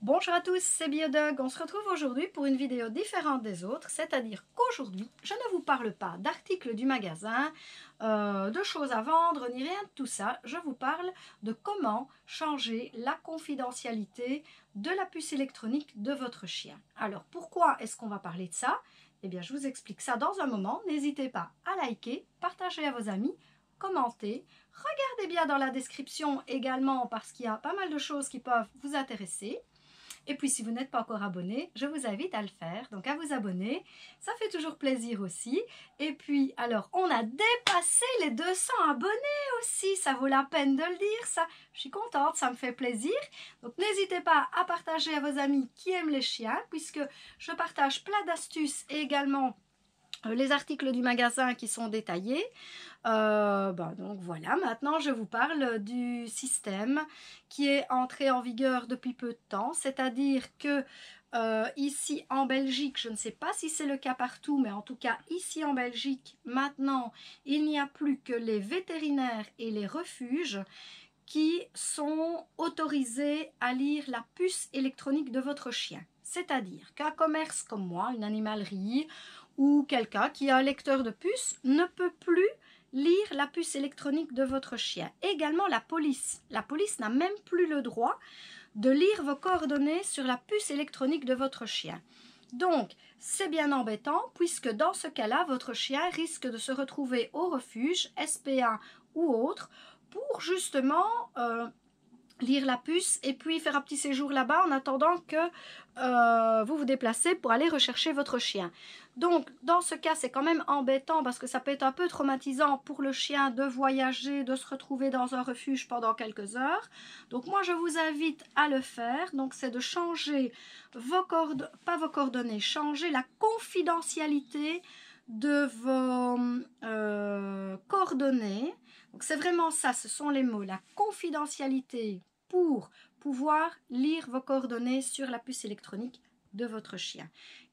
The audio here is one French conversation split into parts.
Bonjour à tous, c'est Biodog. On se retrouve aujourd'hui pour une vidéo différente des autres, c'est-à-dire qu'aujourd'hui, je ne vous parle pas d'articles du magasin, de choses à vendre, ni rien de tout ça. Je vous parle de comment changer la confidentialité de la puce électronique de votre chien. Alors, pourquoi est-ce qu'on va parler de ça? Eh bien, je vous explique ça dans un moment. N'hésitez pas à liker, partager à vos amis, commenter. Regardez bien dans la description également parce qu'il y a pas mal de choses qui peuvent vous intéresser. Et puis, si vous n'êtes pas encore abonné, je vous invite à le faire, donc à vous abonner. Ça fait toujours plaisir aussi. Et puis, alors, on a dépassé les 200 abonnés aussi. Ça vaut la peine de le dire, ça. Je suis contente, ça me fait plaisir. Donc, n'hésitez pas à partager à vos amis qui aiment les chiens, puisque je partage plein d'astuces et également les articles du magasin qui sont détaillés. Donc voilà, maintenant je vous parle du système qui est entré en vigueur depuis peu de temps, c'est-à-dire que ici en Belgique, je ne sais pas si c'est le cas partout, mais en tout cas ici en Belgique, maintenant, il n'y a plus que les vétérinaires et les refuges qui sont autorisés à lire la puce électronique de votre chien. C'est-à-dire qu'un commerce comme moi, une animalerie ou quelqu'un qui a un lecteur de puce ne peut plus lire la puce électronique de votre chien. Également la police. La police n'a même plus le droit de lire vos coordonnées sur la puce électronique de votre chien. Donc, c'est bien embêtant puisque dans ce cas-là, votre chien risque de se retrouver au refuge, SPA ou autre, pour justement lire la puce et puis faire un petit séjour là-bas en attendant que vous vous déplacez pour aller rechercher votre chien. Donc, dans ce cas, c'est quand même embêtant parce que ça peut être un peu traumatisant pour le chien de voyager, de se retrouver dans un refuge pendant quelques heures. Donc, moi, je vous invite à le faire. Donc, c'est de changer vos coordonnées, changer la confidentialité de vos coordonnées. Donc, c'est vraiment ça, ce sont les mots, la confidentialité pour pouvoir lire vos coordonnées sur la puce électronique de votre chien.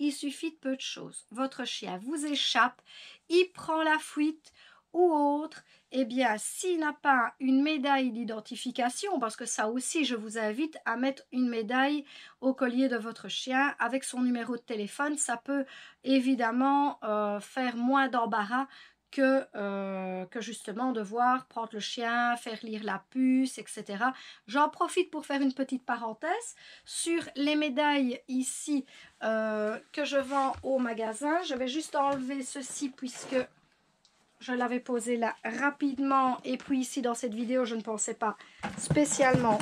Il suffit de peu de choses. Votre chien vous échappe, il prend la fuite ou autre, eh bien, s'il n'a pas une médaille d'identification, parce que ça aussi, je vous invite à mettre une médaille au collier de votre chien avec son numéro de téléphone, ça peut évidemment faire moins d'embarras que justement devoir prendre le chien, faire lire la puce, etc. J'en profite pour faire une petite parenthèse sur les médailles ici que je vends au magasin. Je vais juste enlever ceci puisque je l'avais posé là rapidement et puis ici dans cette vidéo je ne pensais pas spécialement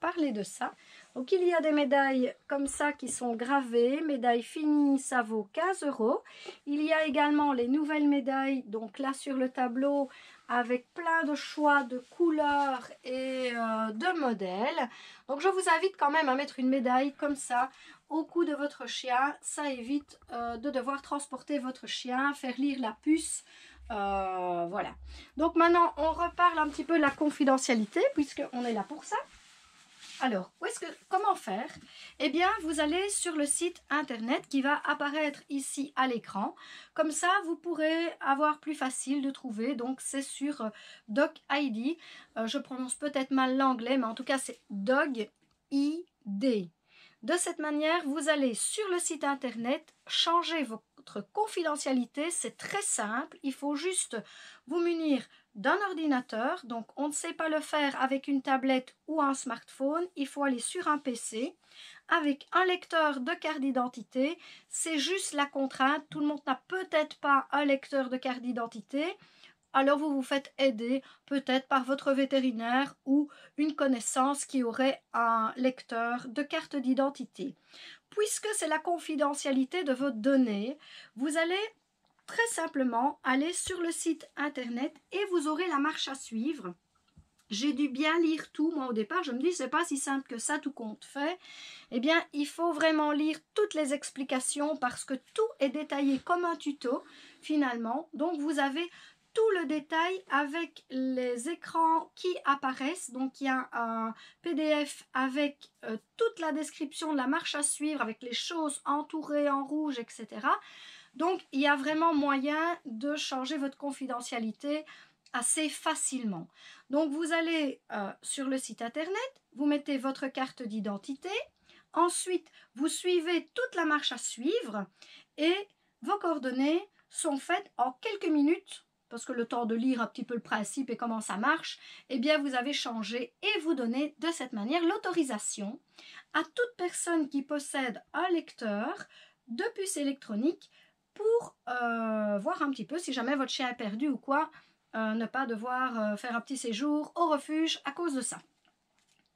parler de ça. Donc il y a des médailles comme ça qui sont gravées, médaille finie, ça vaut 15 €. Il y a également les nouvelles médailles, donc là sur le tableau avec plein de choix de couleurs et de modèles. Donc je vous invite quand même à mettre une médaille comme ça au cou de votre chien. Ça évite de devoir transporter votre chien, faire lire la puce. Voilà. Donc maintenant on reparle un petit peu de la confidentialité puisqu'on est là pour ça. Alors, comment faire? Eh bien, vous allez sur le site internet qui va apparaître ici à l'écran. Comme ça, vous pourrez avoir plus facile de trouver. Donc, c'est sur DocID. Je prononce peut-être mal l'anglais, mais en tout cas, c'est DogID. De cette manière, vous allez sur le site internet changer votre confidentialité. C'est très simple. Il faut juste vous munir d'un ordinateur, donc on ne sait pas le faire avec une tablette ou un smartphone, il faut aller sur un PC avec un lecteur de carte d'identité, c'est juste la contrainte, tout le monde n'a peut-être pas un lecteur de carte d'identité, alors vous vous faites aider peut-être par votre vétérinaire ou une connaissance qui aurait un lecteur de carte d'identité. Puisque c'est la confidentialité de vos données, vous allez très simplement aller sur le site internet et vous aurez la marche à suivre. J'ai dû bien lire tout. Moi, au départ, je me dis, c'est pas si simple que ça, tout compte fait. Eh bien, il faut vraiment lire toutes les explications parce que tout est détaillé comme un tuto, finalement. Donc, vous avez tout le détail avec les écrans qui apparaissent. Donc, il y a un PDF avec toute la description de la marche à suivre, avec les choses entourées en rouge, etc. Donc, il y a vraiment moyen de changer votre confidentialité assez facilement. Donc, vous allez sur le site internet, vous mettez votre carte d'identité. Ensuite, vous suivez toute la marche à suivre et vos coordonnées sont faites en quelques minutes, parce que le temps de lire un petit peu le principe et comment ça marche, eh bien vous avez changé et vous donnez de cette manière l'autorisation à toute personne qui possède un lecteur de puce électronique pour voir un petit peu si jamais votre chien est perdu ou quoi, ne pas devoir faire un petit séjour au refuge à cause de ça.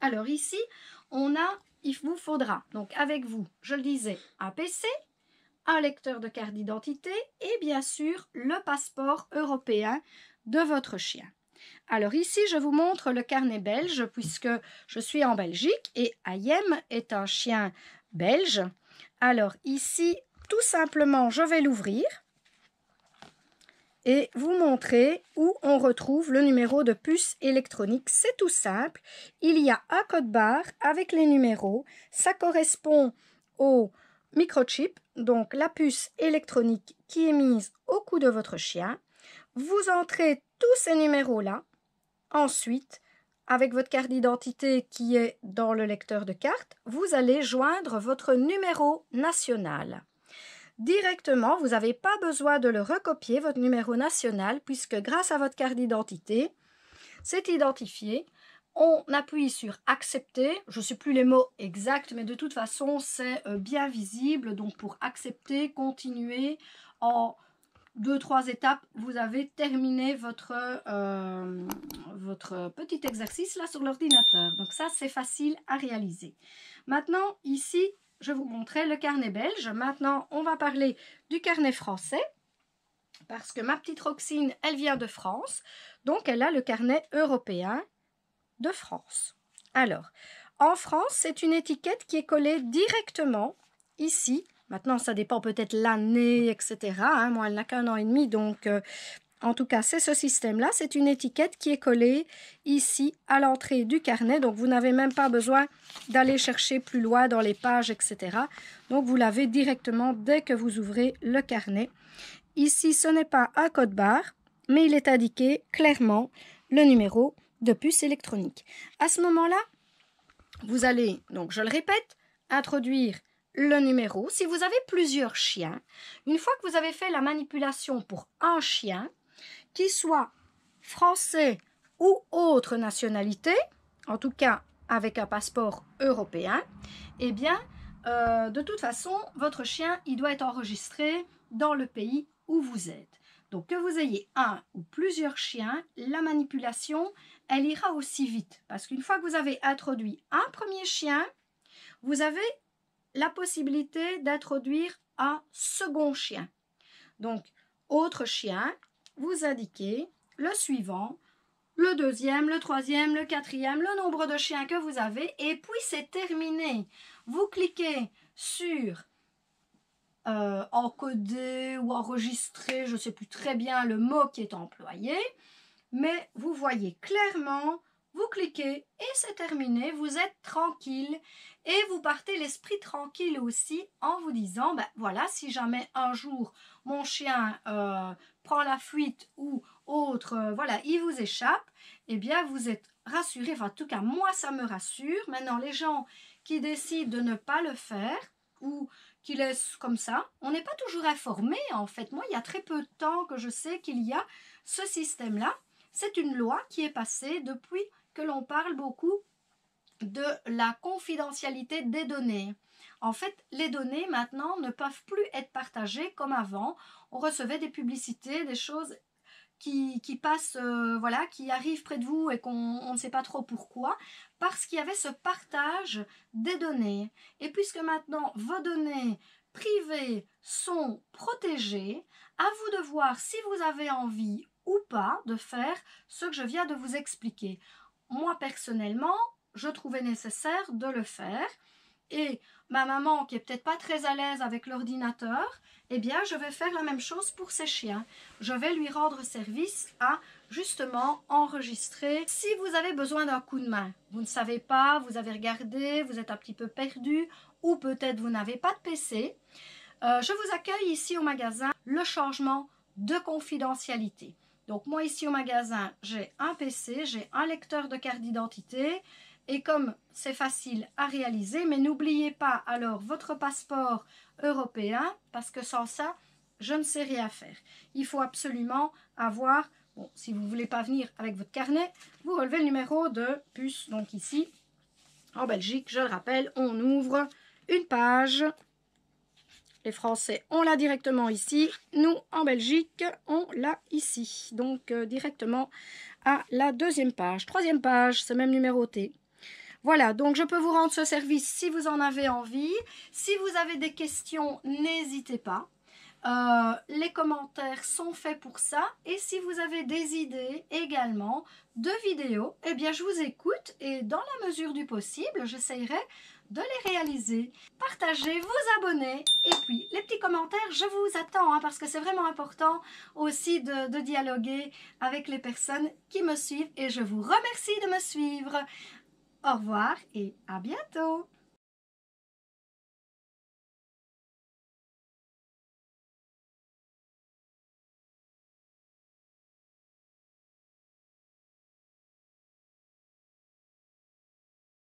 Alors ici, il vous faudra, donc avec vous, je le disais, un PC, un lecteur de carte d'identité et bien sûr le passeport européen de votre chien. Alors ici, je vous montre le carnet belge puisque je suis en Belgique et Ayem est un chien belge. Alors ici, tout simplement, je vais l'ouvrir et vous montrer où on retrouve le numéro de puce électronique. C'est tout simple. Il y a un code barre avec les numéros. Ça correspond au microchip, donc la puce électronique qui est mise au cou de votre chien. Vous entrez tous ces numéros-là. Ensuite, avec votre carte d'identité qui est dans le lecteur de carte, vous allez joindre votre numéro national. Directement, vous n'avez pas besoin de le recopier, votre numéro national, puisque grâce à votre carte d'identité, c'est identifié. On appuie sur accepter, je ne sais plus les mots exacts, mais de toute façon, c'est bien visible. Donc, pour accepter, continuer, en 2-3 étapes, vous avez terminé votre petit exercice là sur l'ordinateur. Donc, ça, c'est facile à réaliser. Maintenant, ici, je vous montrais le carnet belge. Maintenant, on va parler du carnet français. Parce que ma petite Roxine, elle vient de France. Donc, elle a le carnet européen de France. Alors, en France, c'est une étiquette qui est collée directement ici. Maintenant, ça dépend peut-être l'année, etc. Moi, elle n'a qu'un an et demi, donc en tout cas, c'est ce système-là. C'est une étiquette qui est collée ici à l'entrée du carnet. Donc, vous n'avez même pas besoin d'aller chercher plus loin dans les pages, etc. Donc, vous l'avez directement dès que vous ouvrez le carnet. Ici, ce n'est pas un code barre, mais il est indiqué clairement le numéro de puce électronique. À ce moment-là, vous allez, donc je le répète, introduire le numéro. Si vous avez plusieurs chiens, une fois que vous avez fait la manipulation pour un chien, qu'il soit français ou autre nationalité, en tout cas avec un passeport européen, eh bien, de toute façon, votre chien, il doit être enregistré dans le pays où vous êtes. Donc, que vous ayez un ou plusieurs chiens, la manipulation, elle ira aussi vite. Parce qu'une fois que vous avez introduit un premier chien, vous avez la possibilité d'introduire un second chien. Donc, autre chien, vous indiquez le suivant, le deuxième, le troisième, le quatrième, le nombre de chiens que vous avez, et puis c'est terminé. Vous cliquez sur encoder ou enregistrer, je ne sais plus très bien le mot qui est employé, mais vous voyez clairement, vous cliquez et c'est terminé, vous êtes tranquille et vous partez l'esprit tranquille aussi en vous disant, ben voilà, si jamais un jour mon chien prend la fuite ou autre, voilà, il vous échappe, eh bien vous êtes rassuré, enfin en tout cas moi ça me rassure. Maintenant les gens qui décident de ne pas le faire ou qui laissent comme ça, on n'est pas toujours informé en fait. Moi il y a très peu de temps que je sais qu'il y a ce système-là. C'est une loi qui est passée depuis que l'on parle beaucoup de la confidentialité des données. En fait, les données maintenant ne peuvent plus être partagées comme avant. On recevait des publicités, des choses qui passent, voilà, qui arrivent près de vous et qu'on ne sait pas trop pourquoi, parce qu'il y avait ce partage des données. Et puisque maintenant vos données privées sont protégées, à vous de voir si vous avez envie ou pas de faire ce que je viens de vous expliquer. Moi personnellement, je trouvais nécessaire de le faire et ma maman qui est peut-être pas très à l'aise avec l'ordinateur, eh bien je vais faire la même chose pour ses chiens. Je vais lui rendre service à justement enregistrer. Si vous avez besoin d'un coup de main, vous ne savez pas, vous avez regardé, vous êtes un petit peu perdu ou peut-être vous n'avez pas de PC, je vous accueille ici au magasin le changement de confidentialité. Donc moi ici au magasin, j'ai un PC, j'ai un lecteur de carte d'identité Et comme c'est facile à réaliser, mais n'oubliez pas alors votre passeport européen, parce que sans ça, je ne sais rien faire. Il faut absolument avoir, bon, si vous ne voulez pas venir avec votre carnet, vous relevez le numéro de puce. Donc ici, en Belgique, je le rappelle, on ouvre une page. Les Français, on l'a directement ici. Nous, en Belgique, on l'a ici. Donc, directement à la deuxième page. Troisième page, c'est même numéroté. Voilà, donc je peux vous rendre ce service si vous en avez envie. Si vous avez des questions, n'hésitez pas. Les commentaires sont faits pour ça. Et si vous avez des idées également de vidéos, eh bien je vous écoute et dans la mesure du possible, j'essayerai de les réaliser. Partagez, vous abonnez et puis les petits commentaires, je vous attends parce que c'est vraiment important aussi de dialoguer avec les personnes qui me suivent et je vous remercie de me suivre. Au revoir et à bientôt.